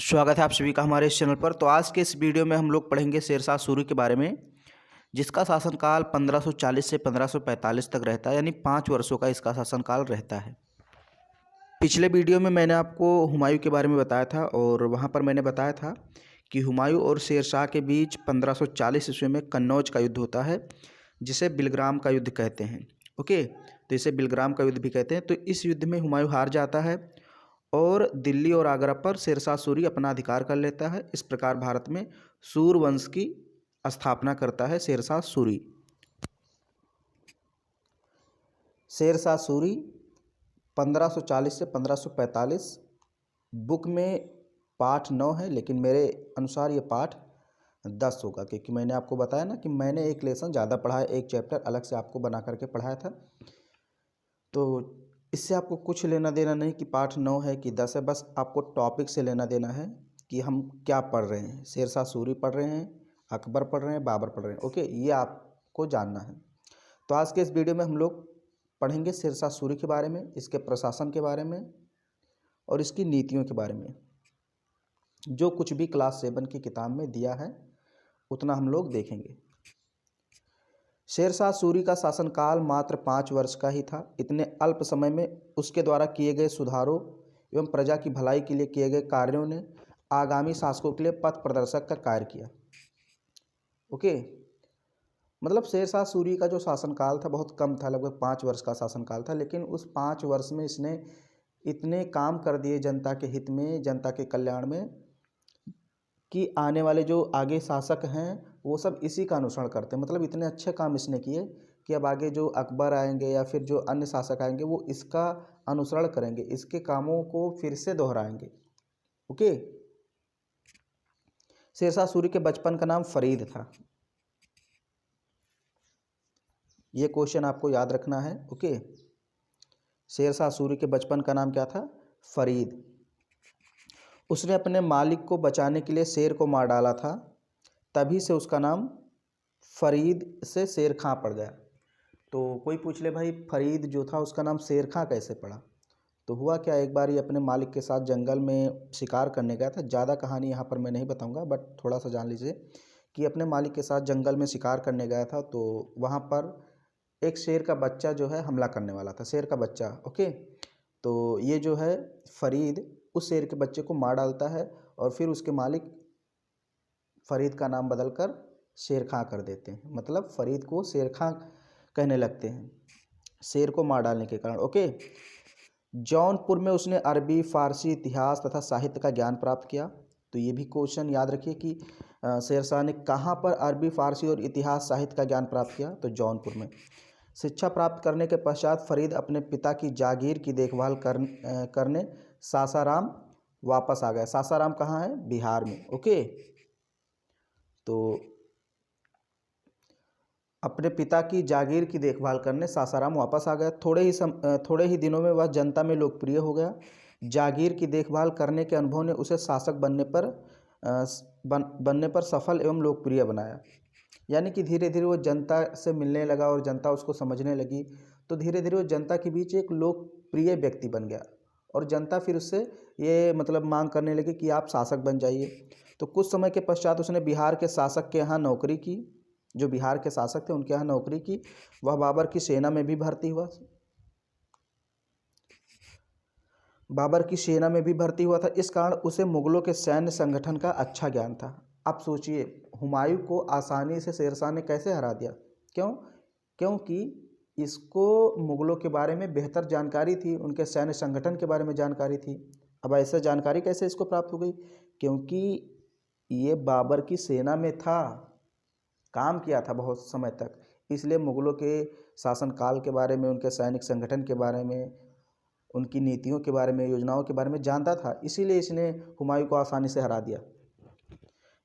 स्वागत है आप सभी का हमारे इस चैनल पर। तो आज के इस वीडियो में हम लोग पढ़ेंगे शेरशाह सूरी के बारे में, जिसका शासनकाल 1540 से 1545 तक रहता है, यानी 5 वर्षों का इसका शासनकाल रहता है। पिछले वीडियो में मैंने आपको हुमायूं के बारे में बताया था और वहाँ पर मैंने बताया था कि हुमायूं और शेरशाह के बीच 1540 ईस्वी में कन्नौज का युद्ध होता है, जिसे बिलग्राम का युद्ध कहते हैं। ओके, तो इसे बिलग्राम का युद्ध भी कहते हैं। तो इस युद्ध में हुमायूं हार जाता है और दिल्ली और आगरा पर शेरशाह सूरी अपना अधिकार कर लेता है। इस प्रकार भारत में सूर वंश की स्थापना करता है शेरशाह सूरी। शेरशाह सूरी 1540 से 1545 बुक में पाठ 9 है, लेकिन मेरे अनुसार ये पाठ 10 होगा, क्योंकि मैंने आपको बताया ना कि मैंने एक लेसन ज़्यादा पढ़ा है, एक चैप्टर अलग से आपको बना करके पढ़ाया था। तो इससे आपको कुछ लेना देना नहीं कि पाठ 9 है कि 10 है, बस आपको टॉपिक से लेना देना है कि हम क्या पढ़ रहे हैं। शेरशाह सूरी पढ़ रहे हैं, अकबर पढ़ रहे हैं, बाबर पढ़ रहे हैं। ओके, ये आपको जानना है। तो आज के इस वीडियो में हम लोग पढ़ेंगे शेरशाह सूरी के बारे में, इसके प्रशासन के बारे में और इसकी नीतियों के बारे में। जो कुछ भी क्लास 7 की किताब में दिया है उतना हम लोग देखेंगे। शेरशाह सूरी का शासनकाल मात्र 5 वर्ष का ही था। इतने अल्प समय में उसके द्वारा किए गए सुधारों एवं प्रजा की भलाई के लिए किए गए कार्यों ने आगामी शासकों के लिए पथ प्रदर्शक का कार्य किया। ओके, मतलब शेरशाह सूरी का जो शासनकाल था बहुत कम था, लगभग 5 वर्ष का शासनकाल था, लेकिन उस 5 वर्ष में इसने इतने काम कर दिए जनता के हित में, जनता के कल्याण में, कि आने वाले जो आगे शासक हैं वो सब इसी का अनुसरण करते हैं। मतलब इतने अच्छे काम इसने किए कि अब आगे जो अकबर आएंगे या फिर जो अन्य शासक आएंगे वो इसका अनुसरण करेंगे, इसके कामों को फिर से दोहराएंगे। ओके, शेरशाह सूरी के बचपन का नाम फरीद था। ये क्वेश्चन आपको याद रखना है। ओके, शेरशाह सूरी के बचपन का नाम क्या था? फरीद। उसने अपने मालिक को बचाने के लिए शेर को मार डाला था, तभी से उसका नाम फरीद से शेर खां पड़ गया। तो कोई पूछ ले भाई फरीद जो था उसका नाम शेर खां कैसे पड़ा? तो हुआ क्या, एक बार ये अपने मालिक के साथ जंगल में शिकार करने गया था। ज़्यादा कहानी यहाँ पर मैं नहीं बताऊँगा, बट थोड़ा सा जान लीजिए कि अपने मालिक के साथ जंगल में शिकार करने गया था। तो वहाँ पर एक शेर का बच्चा जो है हमला करने वाला था, शेर का बच्चा। ओके, तो ये जो है फरीद उस शेर के बच्चे को मार डालता है और फिर उसके मालिक फरीद का नाम बदलकर शेर खां कर देते हैं। मतलब फरीद को शेर खां कहने लगते हैं, शेर को मार डालने के कारण। ओके, जौनपुर में उसने अरबी, फारसी, इतिहास तथा साहित्य का ज्ञान प्राप्त किया। तो ये भी क्वेश्चन याद रखिए कि शेरशाह ने कहाँ पर अरबी, फारसी और इतिहास, साहित्य का ज्ञान प्राप्त किया? तो जौनपुर में। शिक्षा प्राप्त करने के पश्चात फरीद अपने पिता की जागीर की देखभाल करने सासाराम वापस आ गया। सासाराम कहाँ है? बिहार में। ओके, तो अपने पिता की जागीर की देखभाल करने सासाराम वापस आ गया। थोड़े ही दिनों में वह जनता में लोकप्रिय हो गया। जागीर की देखभाल करने के अनुभव ने उसे शासक बनने पर सफल एवं लोकप्रिय बनाया। यानी कि धीरे धीरे वो जनता से मिलने लगा और जनता उसको समझने लगी, तो धीरे धीरे वो जनता के बीच एक लोकप्रिय व्यक्ति बन गया और जनता फिर उससे ये मतलब मांग करने लगी कि आप शासक बन जाइए। तो कुछ समय के पश्चात उसने बिहार के शासक के यहाँ नौकरी की। जो बिहार के शासक थे उनके यहाँ नौकरी की। वह बाबर की सेना में भी भर्ती हुआ। था। इस कारण उसे मुगलों के सैन्य संगठन का अच्छा ज्ञान था। आप सोचिए, हुमायूं को आसानी से शेरशाह ने कैसे हरा दिया? क्यों? क्योंकि इसको मुगलों के बारे में बेहतर जानकारी थी, उनके सैन्य संगठन के बारे में जानकारी थी। अब ऐसा जानकारी कैसे इसको प्राप्त हो गई? क्योंकि ये बाबर की सेना में था, काम किया था बहुत समय तक, इसलिए मुगलों के शासनकाल के बारे में, उनके सैनिक संगठन के बारे में, उनकी नीतियों के बारे में, योजनाओं के बारे में जानता था। इसीलिए इसने हुमायूं को आसानी से हरा दिया।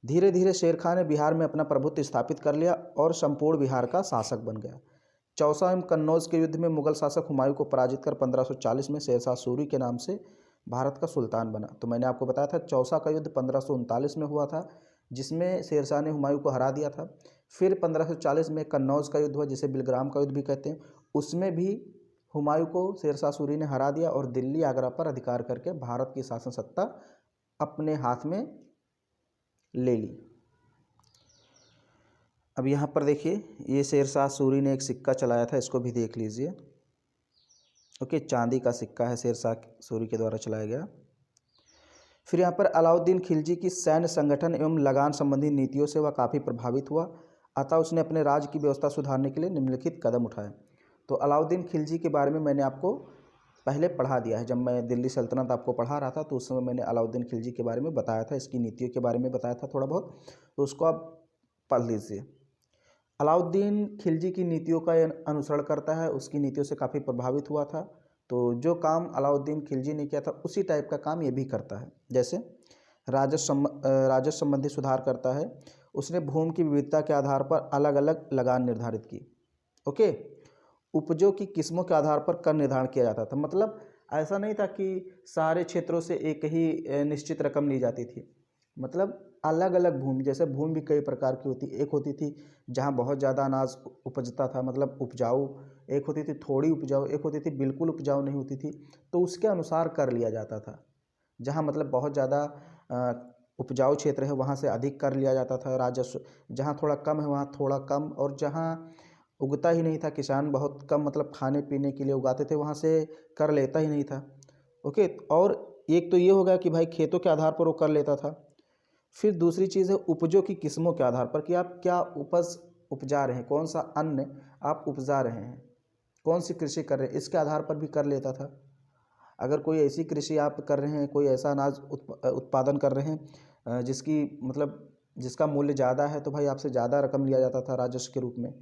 धीरे धीरे शेर खां ने बिहार में अपना प्रभुत्व स्थापित कर लिया और संपूर्ण बिहार का शासक बन गया। चौसा एवं कन्नौज के युद्ध में मुगल शासक हुमायूं को पराजित कर 1540 में शेरशाह सूरी के नाम से भारत का सुल्तान बना। तो मैंने आपको बताया था चौसा का युद्ध 1539 में हुआ था, जिसमें शेरशाह ने हुमायूं को हरा दिया था। फिर 1540 में कन्नौज का युद्ध हुआ, जिसे बिलग्राम का युद्ध भी कहते हैं। उसमें भी हुमायूं को शेरशाह सूरी ने हरा दिया और दिल्ली, आगरा पर अधिकार करके भारत की शासन सत्ता अपने हाथ में ले ली। अब यहाँ पर देखिए, ये शेरशाह सूरी ने एक सिक्का चलाया था, इसको भी देख लीजिए। ओके, चांदी का सिक्का है, शेरशाह सूरी के द्वारा चलाया गया। फिर यहाँ पर अलाउद्दीन खिलजी की सैन्य संगठन एवं लगान संबंधी नीतियों से वह काफ़ी प्रभावित हुआ, अतः उसने अपने राज्य की व्यवस्था सुधारने के लिए निम्नलिखित कदम उठाए। तो अलाउद्दीन खिलजी के बारे में मैंने आपको पहले पढ़ा दिया है। जब मैं दिल्ली सल्तनत आपको पढ़ा रहा था तो उस समय मैंने अलाउद्दीन खिलजी के बारे में बताया था, इसकी नीतियों के बारे में बताया था थोड़ा बहुत, तो उसको आप पढ़ लीजिए। अलाउद्दीन खिलजी की नीतियों का अनुसरण करता है, उसकी नीतियों से काफ़ी प्रभावित हुआ था। तो जो काम अलाउद्दीन खिलजी ने किया था उसी टाइप का काम ये भी करता है। जैसे राजस्व संबंधी सुधार करता है, उसने भूमि की विविधता के आधार पर अलग अलग लगान निर्धारित की। ओके, उपजों की किस्मों के आधार पर कर निर्धारण किया जाता था। मतलब ऐसा नहीं था कि सारे क्षेत्रों से एक ही निश्चित रकम ली जाती थी, मतलब अलग अलग भूमि, जैसे भूमि भी कई प्रकार की होती, एक होती थी जहाँ बहुत ज़्यादा अनाज उपजता था, मतलब उपजाऊ, एक होती थी थोड़ी उपजाऊ, एक होती थी बिल्कुल उपजाऊ नहीं होती थी, तो उसके अनुसार कर लिया जाता था। जहाँ मतलब बहुत ज़्यादा उपजाऊ क्षेत्र है वहाँ से अधिक कर लिया जाता था राजस्व, जहाँ थोड़ा कम है वहाँ थोड़ा कम, और जहाँ उगता ही नहीं था, किसान बहुत कम मतलब खाने पीने के लिए उगाते थे, वहाँ से कर लेता ही नहीं था। ओके, और एक तो ये हो गया कि भाई खेतों के आधार पर वो कर लेता था। फिर दूसरी चीज़ है उपजों की किस्मों के आधार पर कि आप क्या उपज उपजा रहे हैं, कौन सा अन्न आप उपजा रहे हैं, कौन सी कृषि कर रहे हैं, इसके आधार पर भी कर लेता था। अगर कोई ऐसी कृषि आप कर रहे हैं, कोई ऐसा अनाज उत्पादन कर रहे हैं जिसकी मतलब जिसका मूल्य ज़्यादा है, तो भाई आपसे ज़्यादा रकम लिया जाता था राजस्व के रूप में।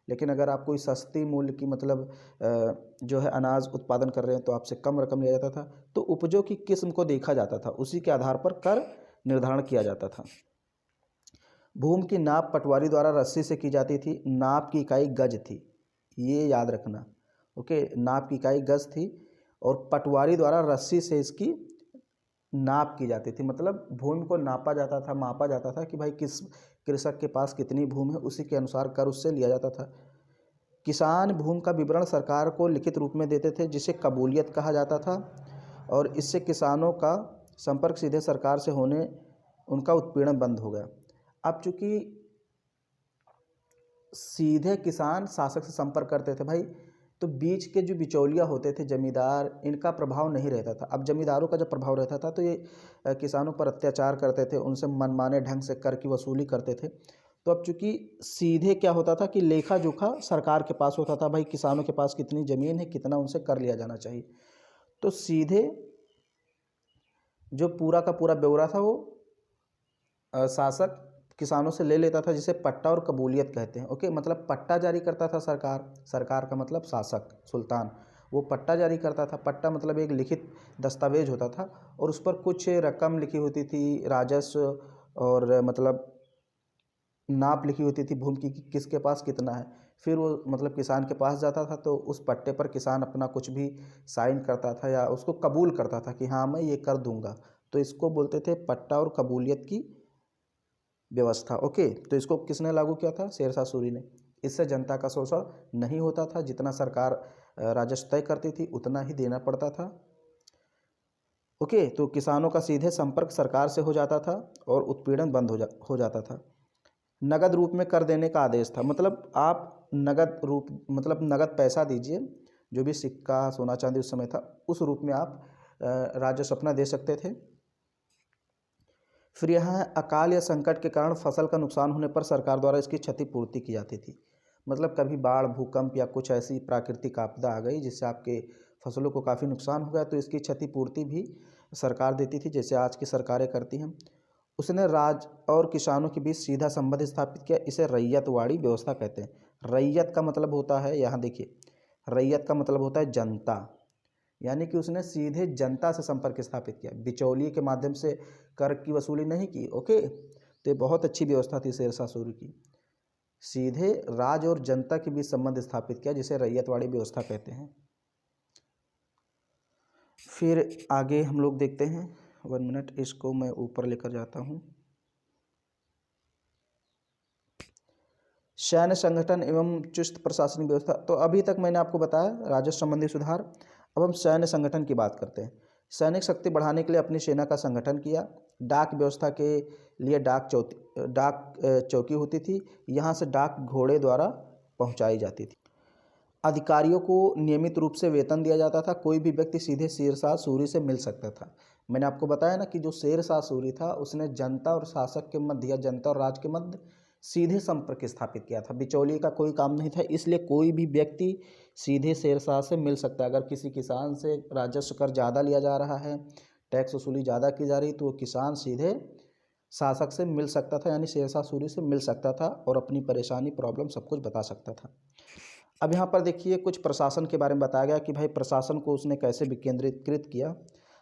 लेकिन अगर आप कोई सस्ती मूल्य की मतलब जो है अनाज उत्पादन कर रहे हैं तो आपसे कम रकम लिया जाता था। तो उपजों की किस्म को देखा जाता था, उसी के आधार पर कर निर्धारण किया जाता था। भूमि की नाप पटवारी द्वारा रस्सी से की जाती थी, नाप की इकाई गज थी, ये याद रखना। ओके, नाप की इकाई गज थी और पटवारी द्वारा रस्सी से इसकी नाप की जाती थी, मतलब भूमि को नापा जाता था, मापा जाता था कि भाई किस कृषक के पास कितनी भूमि है, उसी के अनुसार कर उससे लिया जाता था। किसान भूमि का विवरण सरकार को लिखित रूप में देते थे, जिसे कबूलियत कहा जाता था, और इससे किसानों का संपर्क सीधे सरकार से होने उनका उत्पीड़न बंद हो गया। अब चूंकि सीधे किसान शासक से संपर्क करते थे भाई, तो बीच के जो बिचौलिया होते थे जमींदार, इनका प्रभाव नहीं रहता था। अब जमींदारों का जब प्रभाव रहता था तो ये किसानों पर अत्याचार करते थे, उनसे मनमाने ढंग से कर की वसूली करते थे। तो अब चूंकि सीधे क्या होता था कि लेखा जोखा सरकार के पास होता था, भाई किसानों के पास कितनी ज़मीन है, कितना उनसे कर लिया जाना चाहिए। तो सीधे जो पूरा का पूरा ब्यौरा था वो शासक किसानों से ले लेता था, जिसे पट्टा और कबूलियत कहते हैं। ओके, मतलब पट्टा जारी करता था सरकार, सरकार का मतलब शासक सुल्तान, वो पट्टा जारी करता था। पट्टा मतलब एक लिखित दस्तावेज होता था और उस पर कुछ रकम लिखी होती थी, राजस्व और मतलब नाप लिखी होती थी भूमि की कि किसके पास कितना है। फिर वो मतलब किसान के पास जाता था तो उस पट्टे पर किसान अपना कुछ भी साइन करता था या उसको कबूल करता था कि हाँ मैं ये कर दूंगा। तो इसको बोलते थे पट्टा और कबूलियत की व्यवस्था। ओके, तो इसको किसने लागू किया था? शेरशाह सूरी ने। इससे जनता का शोषण नहीं होता था, जितना सरकार राजस्व तय करती थी उतना ही देना पड़ता था। ओके, तो किसानों का सीधे संपर्क सरकार से हो जाता था और उत्पीड़न बंद हो जाता था। नगद रूप में कर देने का आदेश था, मतलब आप नगद रूप मतलब नगद पैसा दीजिए, जो भी सिक्का सोना चांदी उस समय था उस रूप में आप राजस्व अपना दे सकते थे। फिर यहाँ अकाल या संकट के कारण फसल का नुकसान होने पर सरकार द्वारा इसकी क्षतिपूर्ति की जाती थी। मतलब कभी बाढ़, भूकंप या कुछ ऐसी प्राकृतिक आपदा आ गई जिससे आपके फसलों को काफ़ी नुकसान हो गया, तो इसकी क्षतिपूर्ति भी सरकार देती थी, जैसे आज की सरकारें करती हैं। उसने राज्य और किसानों के बीच सीधा संबंध स्थापित किया, इसे रैयतवाड़ी व्यवस्था कहते हैं। रैयत का मतलब होता है, यहाँ देखिए, रैयत का मतलब होता है जनता, यानी कि उसने सीधे जनता से संपर्क स्थापित किया, बिचौलिए के माध्यम से कर की वसूली नहीं की। ओके, तो ये बहुत अच्छी व्यवस्था थी शेरशाह सूरी की। सीधे राज और जनता के बीच संबंध स्थापित किया, जिसे रैयतवाड़ी व्यवस्था कहते हैं। फिर आगे हम लोग देखते हैं, 1 मिनट, इसको मैं ऊपर लेकर जाता हूँ। सैन्य संगठन एवं चुस्त प्रशासनिक व्यवस्था। तो अभी तक मैंने आपको बताया राजस्व संबंधी सुधार। अब हम सैन्य संगठन की बात करते हैं। सैनिक शक्ति बढ़ाने के लिए अपनी सेना का संगठन किया, डाक व्यवस्था के लिए डाक चौकी होती थी। यहाँ से डाक घोड़े द्वारा पहुँचाई जाती थी। अधिकारियों को नियमित रूप से वेतन दिया जाता था। कोई भी व्यक्ति सीधे शेरशाह सूरी से मिल सकता था। मैंने आपको बताया ना कि जो शेरशाह सूरी था उसने जनता और शासक के मध्य या जनता और राज के मध्य सीधे संपर्क स्थापित किया था। बिचौलिए का कोई काम नहीं था, इसलिए कोई भी व्यक्ति सीधे शेरशाह से मिल सकता है। अगर किसी किसान से राजस्व कर ज़्यादा लिया जा रहा है, टैक्स वसूली ज़्यादा की जा रही, तो वो किसान सीधे शासक से मिल सकता था, यानी शेरशाह सूरी से मिल सकता था और अपनी परेशानी, प्रॉब्लम सब कुछ बता सकता था। अब यहाँ पर देखिए कुछ प्रशासन के बारे में बताया गया कि भाई प्रशासन को उसने कैसे विकेंद्रीकृत किया।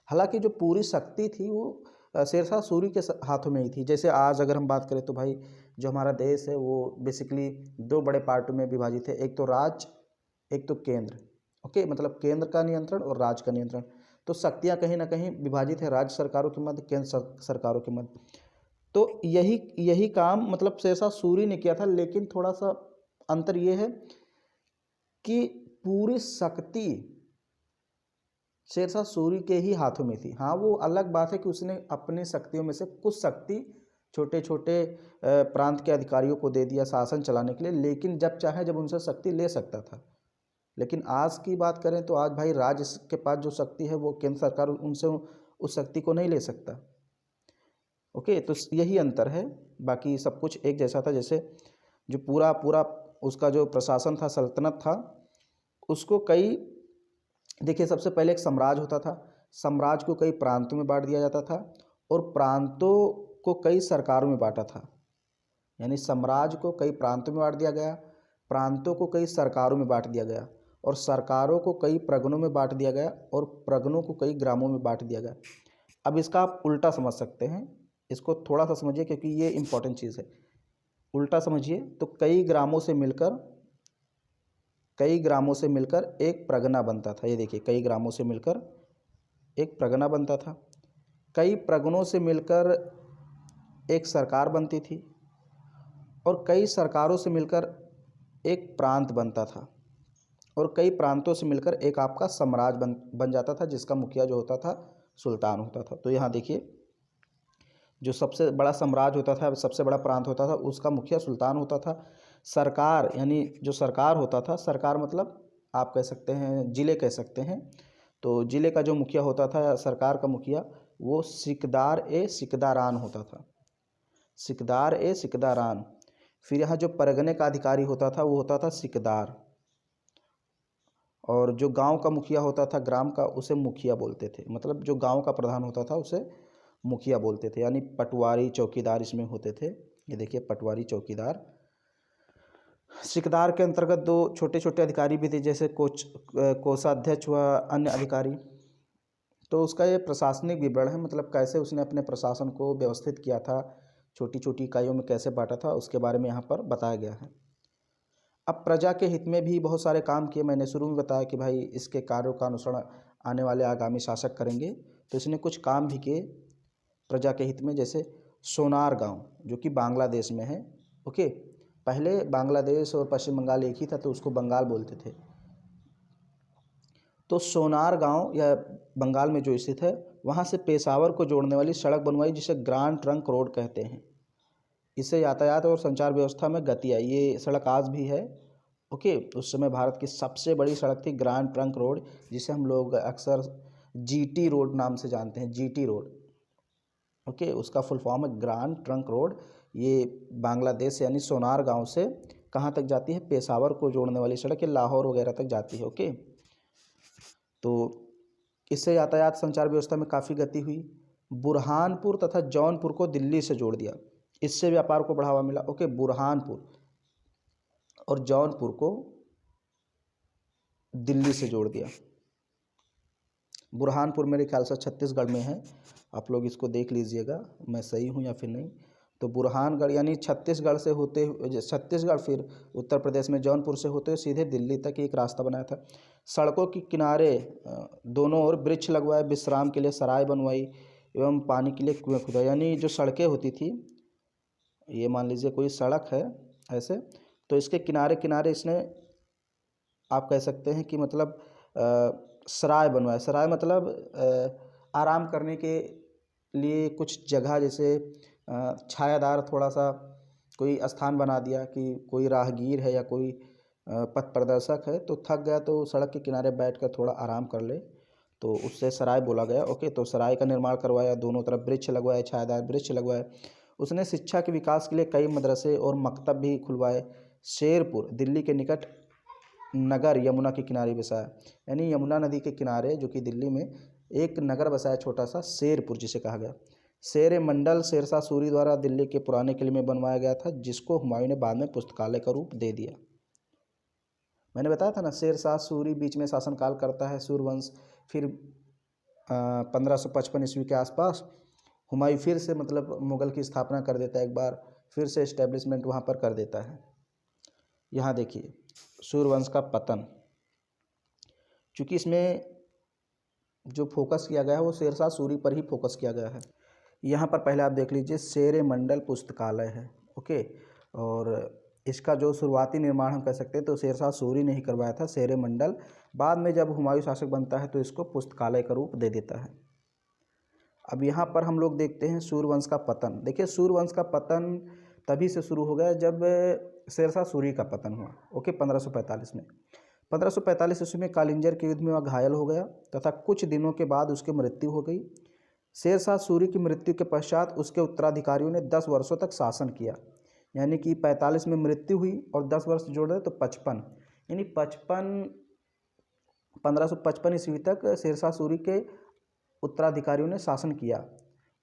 हालांकि जो पूरी शक्ति थी वो शेरशाह सूरी के हाथों में ही थी। जैसे आज अगर हम बात करें तो भाई जो हमारा देश है वो बेसिकली दो बड़े पार्टों में विभाजित है, एक तो राज्य, एक तो केंद्र। ओके, मतलब केंद्र का नियंत्रण और राज्य का नियंत्रण। तो शक्तियाँ कहीं ना कहीं विभाजित है, राज्य सरकारों के मध्य, केंद्र सरकारों के मध्य। तो यही काम मतलब शेरशाह सूरी ने किया था, लेकिन थोड़ा सा अंतर ये है कि पूरी शक्ति शेरशाह सूरी के ही हाथों में थी। हाँ, वो अलग बात है कि उसने अपनी शक्तियों में से कुछ शक्ति छोटे छोटे प्रांत के अधिकारियों को दे दिया शासन चलाने के लिए, लेकिन जब चाहे जब उनसे शक्ति ले सकता था। लेकिन आज की बात करें तो आज भाई राज्य के पास जो शक्ति है वो केंद्र सरकार उनसे उस शक्ति को नहीं ले सकता। ओके, तो यही अंतर है, बाकी सब कुछ एक जैसा था। जैसे जो पूरा उसका जो प्रशासन था, सल्तनत था, उसको कई, देखिए सबसे पहले एक साम्राज्य होता था। साम्राज्य को कई प्रांतों में बांट दिया जाता था और प्रांतों को कई सरकारों में बांटा था। यानी साम्राज्य को कई प्रांतों में बांट दिया गया, प्रांतों को कई सरकारों में बांट दिया गया, और सरकारों को कई प्रगणों में बांट दिया गया, और प्रगणों को कई ग्रामों में बांट दिया गया। अब इसका आप उल्टा समझ सकते हैं, इसको थोड़ा सा समझिए क्योंकि ये इंपॉर्टेंट चीज़ है। उल्टा समझिए तो कई ग्रामों से मिलकर एक प्रगना बनता था। ये देखिए, कई ग्रामों से मिलकर एक प्रगना बनता था, कई प्रगणों से मिलकर एक सरकार बनती थी, और कई सरकारों से मिलकर एक प्रांत बनता था, और कई प्रांतों से मिलकर एक आपका साम्राज्य बन जाता था, जिसका मुखिया जो होता था सुल्तान होता था। तो यहाँ देखिए, जो सबसे बड़ा साम्राज्य होता था, सबसे बड़ा प्रांत होता था, उसका मुखिया सुल्तान होता था। सरकार, यानी जो सरकार होता था, सरकार मतलब आप कह सकते हैं ज़िले कह सकते हैं, तो ज़िले का जो मुखिया होता था, सरकार का मुखिया, वो सिकदारान होता था। सिकदारान। फिर यहाँ जो परगने का अधिकारी होता था वो होता था सिकदार, और जो गांव का मुखिया होता था, ग्राम का, उसे मुखिया बोलते थे। मतलब जो गांव का प्रधान होता था उसे मुखिया बोलते थे। यानी पटवारी, चौकीदार इसमें होते थे। ये देखिए, पटवारी, चौकीदार। सिकदार के अंतर्गत दो छोटे छोटे अधिकारी भी थे, जैसे कोषाध्यक्ष व अन्य अधिकारी। तो उसका ये प्रशासनिक विवरण है, मतलब कैसे उसने अपने प्रशासन को व्यवस्थित किया था, छोटी छोटी इकाइयों में कैसे बांटा था, उसके बारे में यहाँ पर बताया गया है। अब प्रजा के हित में भी बहुत सारे काम किए। मैंने शुरू में बताया कि भाई इसके कार्यों का अनुसरण आने वाले आगामी शासक करेंगे, तो इसने कुछ काम भी किए प्रजा के हित में। जैसे सोनार गांव, जो कि बांग्लादेश में है। ओके, पहले बांग्लादेश और पश्चिम बंगाल एक ही था, तो उसको बंगाल बोलते थे। तो सोनार गांव या बंगाल में जो स्थित है, वहाँ से पेशावर को जोड़ने वाली सड़क बनवाई, जिसे ग्रांड ट्रंक रोड कहते हैं। इससे यातायात और संचार व्यवस्था में गति आई। ये सड़क आज भी है। ओके, उस समय भारत की सबसे बड़ी सड़क थी ग्रांड ट्रंक रोड, जिसे हम लोग अक्सर जीटी रोड नाम से जानते हैं, जीटी रोड। ओके, उसका फुल फॉर्म है ग्रांड ट्रंक रोड। ये बांग्लादेश यानी सोनार गांव से कहाँ तक जाती है, पेशावर को जोड़ने वाली सड़क, ये लाहौर वगैरह तक जाती है। ओके, तो इससे यातायात संचार व्यवस्था में काफ़ी गति हुई। बुरहानपुर तथा जौनपुर को दिल्ली से जोड़ दिया, इससे व्यापार को बढ़ावा मिला। ओके, बुरहानपुर और जौनपुर को दिल्ली से जोड़ दिया। बुरहानपुर मेरे ख्याल से छत्तीसगढ़ में है, आप लोग इसको देख लीजिएगा मैं सही हूँ या फिर नहीं। तो बुरहानगढ़ यानी छत्तीसगढ़ से होते हुए छत्तीसगढ़, फिर उत्तर प्रदेश में जौनपुर से होते हुए सीधे दिल्ली तक एक रास्ता बनाया था। सड़कों के किनारे दोनों ओर वृक्ष लगवाए, विश्राम के लिए सराय बनवाई एवं पानी के लिए कुएं खुदाए। यानी जो सड़कें होती थी, ये मान लीजिए कोई सड़क है ऐसे, तो इसके किनारे किनारे इसने आप कह सकते हैं कि मतलब सराय बनवाए। सराय मतलब आराम करने के लिए कुछ जगह जैसे छायादार थोड़ा सा कोई स्थान बना दिया कि कोई राहगीर है या कोई पथ प्रदर्शक है तो थक गया तो सड़क के किनारे बैठकर थोड़ा आराम कर ले, तो उससे सराय बोला गया। ओके, तो सराय का निर्माण करवाया, दोनों तरफ वृक्ष लगवाए, छायादार वृक्ष लगवाए। उसने शिक्षा के विकास के लिए कई मदरसे और मकतब भी खुलवाए। शेरपुर दिल्ली के निकट नगर यमुना के किनारे बसाया, यानी यमुना नदी के किनारे जो कि दिल्ली में एक नगर बसाया छोटा सा, शेरपुर जिसे कहा गया। शेर मंडल शेरशाह सूरी द्वारा दिल्ली के पुराने किले में बनवाया गया था, जिसको हुमायूं ने बाद में पुस्तकालय का रूप दे दिया। मैंने बताया था ना, शेरशाह सूरी बीच में शासनकाल करता है सूरवंश, फिर 1555 ईस्वी के आसपास हुमायूं फिर से मतलब मुगल की स्थापना कर देता है, एक बार फिर से इस्टेब्लिशमेंट वहाँ पर कर देता है। यहाँ देखिए सूरवंश का पतन, चूँकि इसमें जो फोकस किया गया है वो शेरशाह सूरी पर ही फोकस किया गया है। यहाँ पर पहले आप देख लीजिए शेर मंडल पुस्तकालय है। ओके, और इसका जो शुरुआती निर्माण हम कह सकते हैं तो शेरशाह सूरी ने ही करवाया था, शेर मंडल। बाद में जब हुमायूं शासक बनता है तो इसको पुस्तकालय का रूप दे देता है। अब यहाँ पर हम लोग देखते हैं सूरवंश का पतन। देखिए सूरवंश का पतन तभी से शुरू हो गया जब शेरशाह सूरी का पतन हुआ। ओके, 1545 में। 1545 ईस्वी में कालिंजर के युद्ध में वह घायल हो गया तथा कुछ दिनों के बाद उसकी मृत्यु हो गई। शेरशाह सूरी की मृत्यु के पश्चात उसके उत्तराधिकारियों ने 10 वर्षों तक शासन किया, यानी कि 45 में मृत्यु हुई और 10 वर्ष जोड़े तो 55, यानी 1555 ईस्वी तक शेरशाह सूरी के उत्तराधिकारियों ने शासन किया।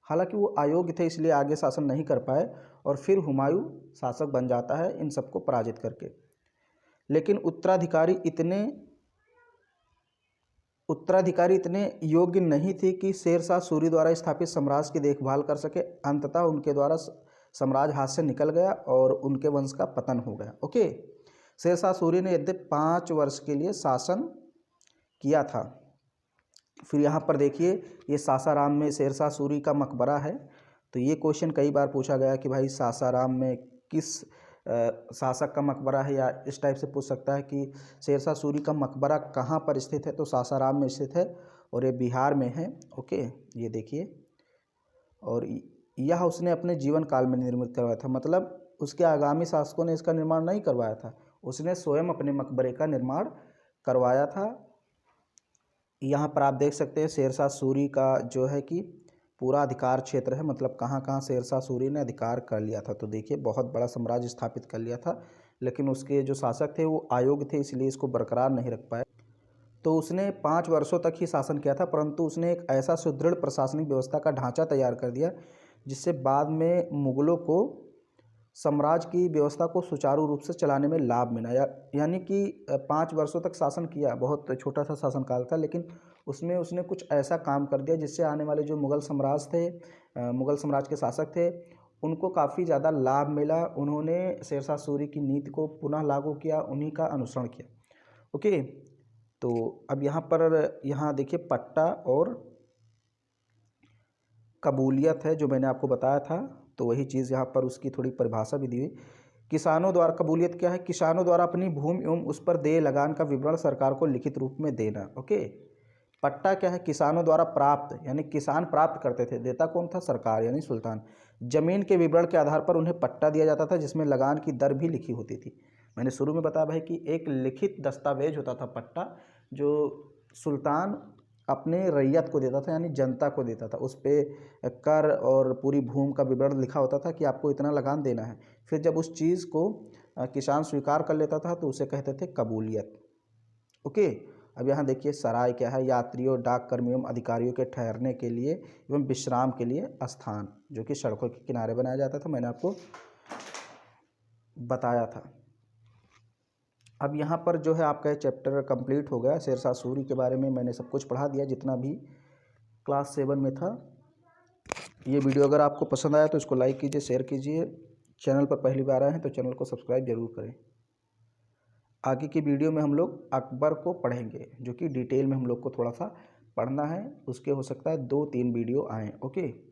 हालांकि वो अयोग्य थे इसलिए आगे शासन नहीं कर पाए और फिर हुमायूं शासक बन जाता है इन सबको पराजित करके। लेकिन उत्तराधिकारी इतने योग्य नहीं थे कि शेरशाह सूरी द्वारा स्थापित साम्राज्य की देखभाल कर सके। अंततः उनके द्वारा साम्राज्य हाथ से निकल गया और उनके वंश का पतन हो गया। ओके, शेरशाह सूरी ने यद्यपि 5 वर्ष के लिए शासन किया था। फिर यहाँ पर देखिए ये सासाराम में शेरशाह सूरी का मकबरा है। तो ये क्वेश्चन कई बार पूछा गया कि भाई सासाराम में किस शासक का मकबरा है, या इस टाइप से पूछ सकता है कि शेरशाह सूरी का मकबरा कहाँ पर स्थित है, तो सासाराम में स्थित है और ये बिहार में है। ओके, ये देखिए, और यह उसने अपने जीवन काल में निर्मित करवाया था, मतलब उसके आगामी शासकों ने इसका निर्माण नहीं करवाया था, उसने स्वयं अपने मकबरे का निर्माण करवाया था। यहाँ पर आप देख सकते हैं शेरशाह सूरी का जो है कि पूरा अधिकार क्षेत्र है, मतलब कहाँ कहाँ शेरशाह सूरी ने अधिकार कर लिया था। तो देखिए बहुत बड़ा साम्राज्य स्थापित कर लिया था, लेकिन उसके जो शासक थे वो अयोग्य थे इसलिए इसको बरकरार नहीं रख पाए। तो उसने 5 वर्षों तक ही शासन किया था, परंतु उसने एक ऐसा सुदृढ़ प्रशासनिक व्यवस्था का ढांचा तैयार कर दिया जिससे बाद में मुगलों को साम्राज्य की व्यवस्था को सुचारू रूप से चलाने में लाभ मिला। यानी कि 5 वर्षों तक शासन किया, बहुत छोटा सा शासनकाल था, लेकिन उसमें उसने कुछ ऐसा काम कर दिया जिससे आने वाले जो मुगल साम्राज्य के शासक थे उनको काफ़ी ज़्यादा लाभ मिला। उन्होंने शेरशाह सूरी की नीति को पुनः लागू किया, उन्हीं का अनुसरण किया। ओके, तो अब यहाँ देखिए पट्टा और कबूलियत है जो मैंने आपको बताया था, तो वही चीज़ यहाँ पर उसकी थोड़ी परिभाषा भी दी हुई। किसानों द्वारा, कबूलियत क्या है, किसानों द्वारा अपनी भूमि एवं उस पर देय लगान का विवरण सरकार को लिखित रूप में देना। ओके, पट्टा क्या है, किसानों द्वारा प्राप्त, यानी किसान प्राप्त करते थे, देता कौन था, सरकार यानी सुल्तान। जमीन के विवरण के आधार पर उन्हें पट्टा दिया जाता था जिसमें लगान की दर भी लिखी होती थी। मैंने शुरू में बताया भाई कि एक लिखित दस्तावेज होता था पट्टा, जो सुल्तान अपने रैयत को देता था यानी जनता को देता था। उस पर कर और पूरी भूमि का विवरण लिखा होता था कि आपको इतना लगान देना है। फिर जब उस चीज़ को किसान स्वीकार कर लेता था तो उसे कहते थे कबूलियत। ओके, अब यहाँ देखिए सराय क्या है, यात्रियों, डाक कर्मियों एवं अधिकारियों के ठहरने के लिए एवं विश्राम के लिए स्थान, जो कि सड़कों के किनारे बनाया जाता था, मैंने आपको बताया था। अब यहाँ पर जो है आपका चैप्टर कंप्लीट हो गया। शेरशाह सूरी के बारे में मैंने सब कुछ पढ़ा दिया जितना भी क्लास 7 में था। ये वीडियो अगर आपको पसंद आया तो इसको लाइक कीजिए, शेयर कीजिए। चैनल पर पहली बार आए हैं तो चैनल को सब्सक्राइब जरूर करें। आगे की वीडियो में हम लोग अकबर को पढ़ेंगे, जो कि डिटेल में हम लोग को थोड़ा सा पढ़ना है। उसके हो सकता है 2-3 वीडियो आएँ। ओके।